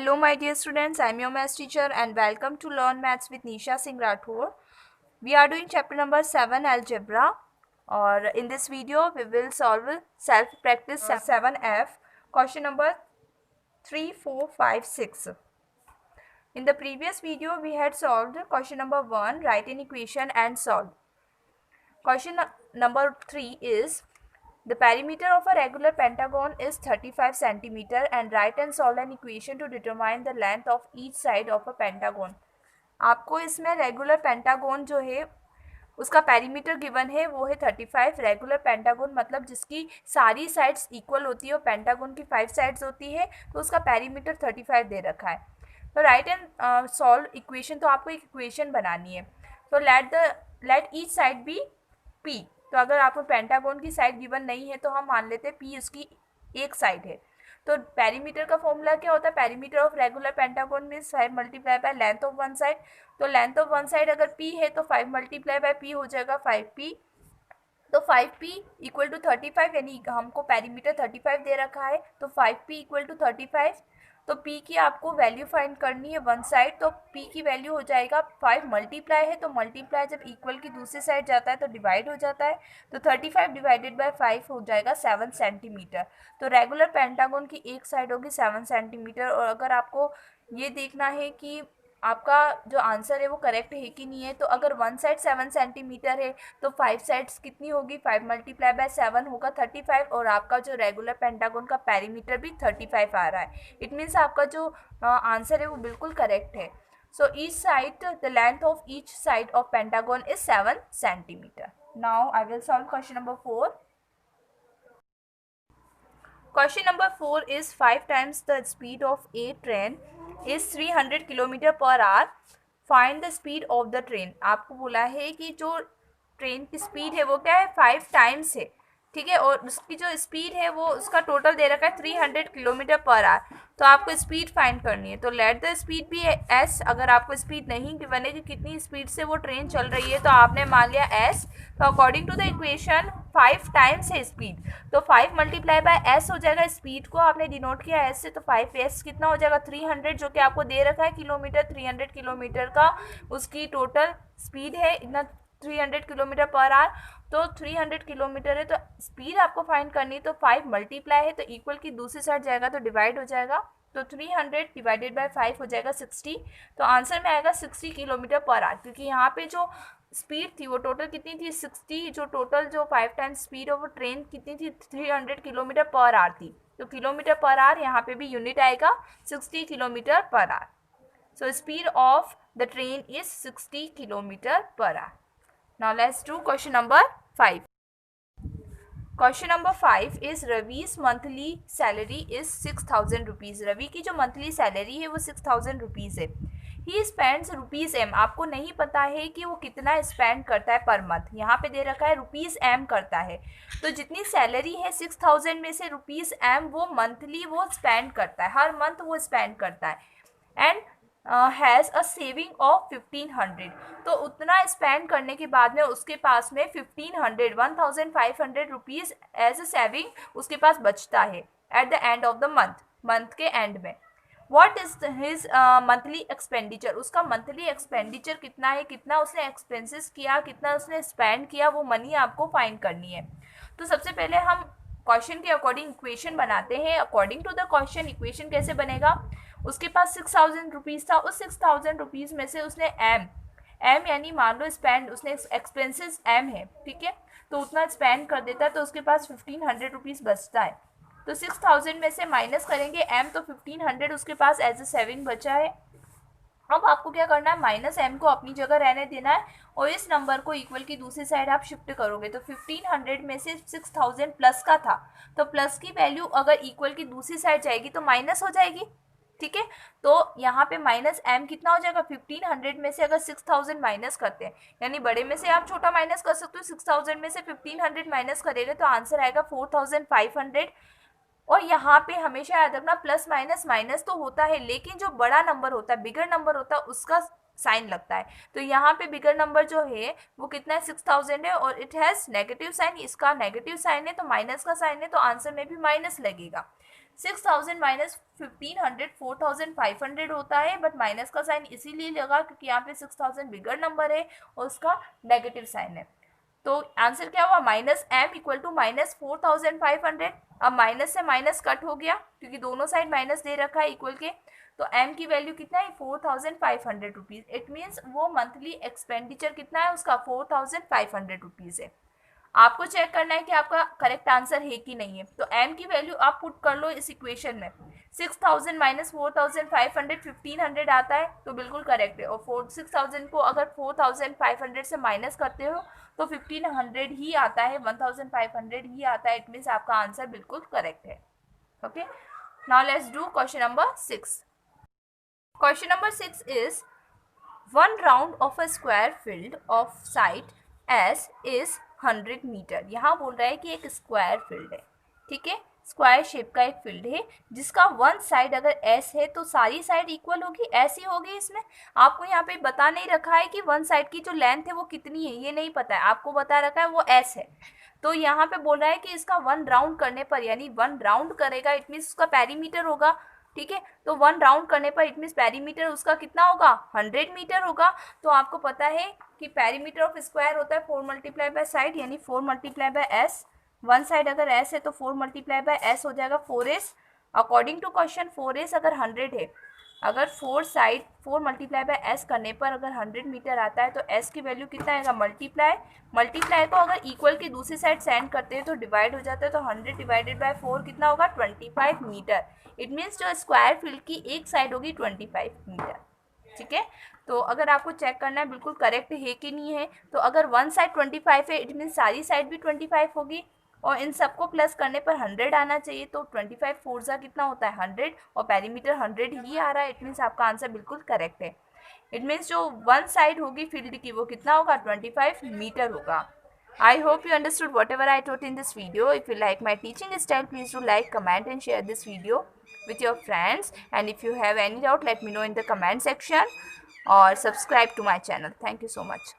Hello my dear students, I am your maths teacher and welcome to Learn Maths with Nisha Singh Rathore. We are doing chapter number 7 algebra, or in this video we will solve self practice 7F question number 3, 4, 5, 6. In the previous video we had solved question number 1, write an equation and solve. Question number 3 is the perimeter of a regular pentagon is 35 centimeter and write and solve an equation to determine the length of each side of a pentagon. आपको इसमें regular pentagon जो है उसका perimeter given है वो है 35। Regular pentagon मतलब जिसकी सारी साइड्स इक्वल होती है और पेंटागोन की 5 साइड्स होती है, तो उसका पेरीमीटर 35 दे रखा है। तो राइट एंड सॉल्व इक्वेशन, तो आपको एक इक्वेशन बनानी है। तो let each side be P. तो अगर आपको पेंटागोन की साइड गिवन नहीं है तो हम मान लेते हैं पी उसकी एक साइड है। तो पेरीमीटर का फॉर्मूला क्या होता है? Perimeter of regular pentagon means 5 multiply by length of one side. तो लेंथ ऑफ वन साइड अगर पी है तो 5 मल्टीप्लाई बाय पी हो जाएगा 5p। तो 5p इक्वल टू 35, यानी हमको पेरीमीटर 35 दे रखा है, तो 5p इक्वल टू 35। तो p की आपको वैल्यू फाइंड करनी है वन साइड, तो p की वैल्यू हो जाएगा 5 मल्टीप्लाई है, तो मल्टीप्लाई जब इक्वल की दूसरी साइड जाता है तो डिवाइड हो जाता है, तो 35 डिवाइडेड बाय 5 हो जाएगा 7 सेंटीमीटर। तो रेगुलर पेंटागोन की एक साइड होगी 7 सेंटीमीटर। और अगर आपको ये देखना है कि आपका जो आंसर है वो करेक्ट है कि नहीं है, तो अगर वन साइड 7 सेंटीमीटर है तो 5 साइड्स कितनी होगी? 5 मल्टीप्लाई बाय 7 होगा 35, और आपका जो रेगुलर पेंटागोन का पेरीमीटर भी 35 आ रहा है। इट मीन्स आपका जो आंसर है वो बिल्कुल करेक्ट है। So each side, the length of each side of pentagon is 7 centimetre. Now I will solve question number 4. Question number 4 is 5 times the speed of a train is 300 kilometre per hour. Find the speed of the train. आपको बोला है कि जो train की speed है वो क्या है? 5 टाइम्स है, ठीक है, और उसकी जो स्पीड है वो उसका टोटल दे रखा है 300 किलोमीटर पर आवर। तो आपको स्पीड फाइंड करनी है। तो let the speed be S. अगर आपको स्पीड नहीं गिवन है कि कितनी स्पीड से वो ट्रेन चल रही है तो आपने मान लिया एस। तो according to the equation 5 times है स्पीड, तो 5 मल्टीप्लाई बाय एस हो जाएगा। स्पीड को आपने डिनोट किया एस से, तो 5s कितना हो जाएगा? 300, जो कि आपको दे रखा है किलोमीटर। 300 किलोमीटर का उसकी टोटल स्पीड है इतना 300 किलोमीटर पर आवर। तो 300 किलोमीटर है तो स्पीड आपको फाइंड करनी है, तो 5 मल्टीप्लाई है तो इक्वल की दूसरी साइड जाएगा तो डिवाइड हो जाएगा, तो 300 डिवाइडेड बाय 5 हो जाएगा 60। तो आंसर में आएगा 60 किलोमीटर पर आवर, क्योंकि यहाँ पे जो स्पीड थी वो टोटल कितनी थी? 60। जो टोटल जो 5 टाइम्स स्पीड ऑफ ट्रेन कितनी थी? 300 किलोमीटर पर आवर थी। तो किलोमीटर पर आवर यहाँ पे भी यूनिट आएगा 60 kilometre per hour. So speed of the train is 60 kilometre per hour. Now let's do question number 5. Question number 5 is Ravi's monthly salary is 6,000 rupees. Ravi की जो monthly salary है वो 6,000 rupees है। He spends rupees M. आपको नहीं पता है कि वो कितना स्पेंड करता है पर मंथ। यहाँ पे दे रखा है रुपीज़ एम करता है, तो जितनी सैलरी है 6,000 में से रुपीज़ एम वो मंथली वो स्पेंड करता है, हर मंथ वो स्पेंड करता है। And has a saving of 1500। तो उतना स्पेंड करने के बाद में उसके पास में 1500 रुपीज़ एज अ सेविंग उसके पास बचता है at the end of the month के एंड में। What is his monthly expenditure? उसका मंथली एक्सपेंडिचर कितना है, कितना उसने एक्सपेंसेस किया, कितना उसने स्पेंड किया, वो मनी आपको फाइंड करनी है। तो सबसे पहले हम क्वेश्चन के अकॉर्डिंग इक्वेशन बनाते हैं। According to the question equation कैसे बनेगा? उसके पास 6,000 रुपीज़ था, उस 6,000 रुपीज़ में से उसने एम यानी मान लो स्पेंड, उसने एक्सपेंसेस एम है, ठीक है, तो उतना स्पेंड कर देता है, तो उसके पास 1500 रुपीज़ बचता है। तो 6,000 में से माइनस करेंगे एम, तो 1500 उसके पास एज ए सेविंग बचा है। अब आपको क्या करना है? माइनस एम को अपनी जगह रहने देना है और इस नंबर को इक्वल की दूसरी साइड आप शिफ्ट करोगे। तो 1500 में से 6,000 प्लस का था, तो प्लस की वैल्यू अगर इक्वल की दूसरी साइड जाएगी तो माइनस हो जाएगी, ठीक है। तो यहाँ पे माइनस एम कितना हो जाएगा? 1500 में से अगर 6,000 माइनस करते हैं, यानी बड़े में से आप छोटा माइनस कर सकते हो, 6,000 में से 1500 माइनस करेंगे तो आंसर आएगा 4,500। और यहाँ पे हमेशा याद रखना प्लस माइनस माइनस तो होता है, लेकिन जो बड़ा नंबर होता है, बिगर नंबर होता है, उसका साइन लगता है। तो यहाँ पे बिगर नंबर जो है वो कितना है? 6,000 है और इट हैज़ नेगेटिव साइन, इसका नेगेटिव साइन है तो माइनस का साइन है, तो आंसर में भी माइनस लगेगा। 6000 माइनस 1500 4500 होता है, बट माइनस का साइन इसीलिए लगा क्योंकि यहाँ पे 6000 बिगर नंबर है और उसका नेगेटिव साइन है। तो आंसर क्या हुआ, minus M equal to minus 4500। अब माइनस से माइनस कट हो गया क्योंकि दोनों साइड माइनस दे रखा है इक्वल के, तो एम की वैल्यू कितना है 4500 रुपीज। इट मीन्स वो मंथली एक्सपेंडिचर कितना है उसका 4500 रुपीज है। आपको चेक करना है कि आपका करेक्ट आंसर है कि नहीं है। तो m की वैल्यू आप पुट कर लो इस इक्वेशन में, 6000 माइनस 4500 1500 आता है, तो बिल्कुल करेक्ट है। और 6000 को अगर 4500 से माइनस करते हो तो 1500 ही आता है, 1500 ही आता है। इट मीन्स आपका आंसर बिल्कुल करेक्ट है। Okay, now let's do question number 6। Question number 6 is 1 round of a square field of side S is 100 metre. यहाँ बोल रहा है कि एक स्क्वायर फील्ड है, ठीक है, स्क्वायर शेप का एक फील्ड है जिसका वन साइड अगर S है तो सारी साइड इक्वल होगी, S ही होगी। इसमें आपको यहाँ पे बता नहीं रखा है कि वन साइड की जो लेंथ है वो कितनी है, ये नहीं पता है, आपको बता रखा है वो S है। तो यहाँ पे बोल रहा है कि इसका 1 राउंड करने पर, यानी 1 राउंड करेगा, इट मीन्स उसका पेरीमीटर होगा, ठीक है। तो 1 राउंड करने पर इट मीन्स पेरीमीटर उसका कितना होगा, 100 मीटर होगा। तो आपको पता है कि पेरीमीटर ऑफ स्क्वायर होता है 4 मल्टीप्लाई बाय साइड, यानी 4 multiply by S. One side अगर एस है तो 4 मल्टीप्लाई बाय एस हो जाएगा 4s। According to question 4s अगर 100 है, अगर 4 मल्टीप्लाई बाय एस करने पर अगर 100 मीटर आता है तो एस की वैल्यू कितना आएगा, मल्टीप्लाई को अगर इक्वल की दूसरी साइड सेंड करते हैं तो डिवाइड हो जाता है, तो 100 डिवाइडेड बाय 4 कितना होगा, 25 मीटर। इट मीन्स जो स्क्वायर फील्ड की एक साइड होगी 25 मीटर, ठीक है। तो अगर आपको चेक करना है बिल्कुल करेक्ट है कि नहीं है, तो अगर वन साइड 25 है इट मीन्स सारी साइड भी 25 होगी, और इन सबको प्लस करने पर 100 आना चाहिए। तो 25 4 जा कितना होता है 100, और पेरीमीटर 100 ही आ रहा है। इट मीन्स आपका आंसर बिल्कुल करेक्ट है। इट मीन्स जो वन साइड होगी फील्ड की वो कितना होगा, 25 मीटर होगा। I hope you understood whatever I taught in this video. If you like my teaching style, please do like, comment and share this video with your friends. And if you have any doubt, let me know in the comment section or subscribe to my channel. Thank you so much.